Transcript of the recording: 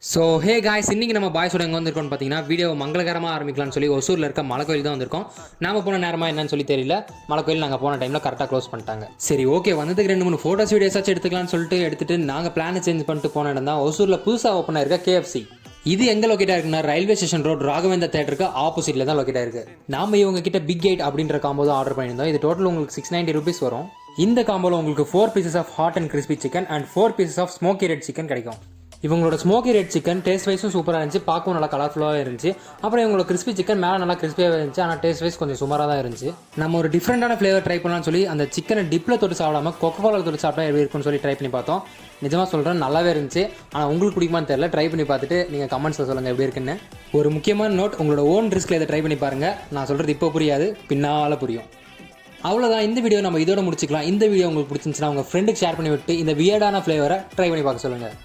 So hey guys, இன்றைக்கி நம்ம பாய்ஸோட எங்கே வந்திருக்கோம்னு பார்த்தீங்கன்னா வீடியோ மங்களகரமாக ஆரம்பிக்கலாம்னு சொல்லி ஒசூரில் இருக்க மலை கோயில் தான் வந்திருக்கோம். நாம போன நேரமாக என்னன்னு சொல்லி தெரியல, மலை கோயில் நாங்கள் போன டைமில் கரெக்டாக க்ளோஸ் பண்ணிட்டாங்க. சரி ஓகே, வந்ததுக்கு 2-3 ஃபோட்டோஸ் வீடியோஸாச்சும் எடுத்துக்கலாம்னு சொல்லிட்டு எடுத்துட்டு நாங்கள் பிளானை சேஞ்ச் பண்ணிட்டு போன இடம் தான் ஒசூரில் புதுசாக ஓப்பன் ஆயிருக்க KFC. இது எங்கே லொக்கேட் ஆயிருக்குன்னா ரயில்வே ஸ்டேஷன் ரோட் ராகவேந்தர் தேட்டருக்கு ஆப்போசிட்டில் தான் லொக்கேட் ஆயிருக்கு. நாம இவங்க கிட்ட பிக் 8 அப்படின்ற காம்போ தான் ஆர்டர் பண்ணியிருந்தோம். இது டோட்டல் உங்களுக்கு 690 rupees வரும். இந்த காம்போவில் உங்களுக்கு 4 pieces of hot and crispy chicken and 4 pieces of smoky red chicken கிடைக்கும். இவங்களோட ஸ்மோக்கி ரெட் சிக்கன் டேஸ்ட் வைஸும் சூப்பராக இருந்துச்சு, பார்க்கவும் நல்லா கலர்ஃபுல்லாக இருந்துச்சு. அப்புறம் இவங்களோட கிறிஸ்பி சிக்கன் மேலே நல்லா கிறிஸ்பியாக இருந்துச்சு, ஆனால் டேஸ்ட் வைஸ் கொஞ்சம் சுமாராக தான் இருந்துச்சு. நம்ம ஒரு டிஃப்ரெண்டான ஃப்ளேவர் ட்ரை பண்ணலாம்னு சொல்லி அந்த சிக்கனை டிப்பில் தொட்டு சாப்பிடாம கோகோவில் தொட்டு சாப்பிட்டா எப்படி இருக்குன்னு சொல்லி ட்ரை பண்ணி பார்த்தோம். நிஜமாக சொல்கிறேன், நல்லாவே இருந்துச்சு. ஆனால் உங்களுக்கு பிடிக்குமான்னு தெரியல, ட்ரை பண்ணி பார்த்துட்டு நீங்கள் கமெண்ட்ஸில் சொல்லுங்கள் எப்படி இருக்குன்னு. ஒரு முக்கியமான நோட், உங்களோட ஓன் ரிஸ்கில் இதை ட்ரை பண்ணி பாருங்கள். நான் சொல்கிறது இப்போ புரியாது, பின்னால் புரியும். அவ்வளோதான், இந்த வீடியோ நம்ம இதோட முடிச்சுக்கலாம். இந்த வீடியோ உங்களுக்கு பிடிச்சிருந்துச்சுன்னா உங்கள் ஃப்ரெண்டுக்கு ஷேர் பண்ணி விட்டு இந்த வியர்டான ஃப்ளேவரை ட்ரை பண்ணி பார்க்க சொல்லுங்கள்.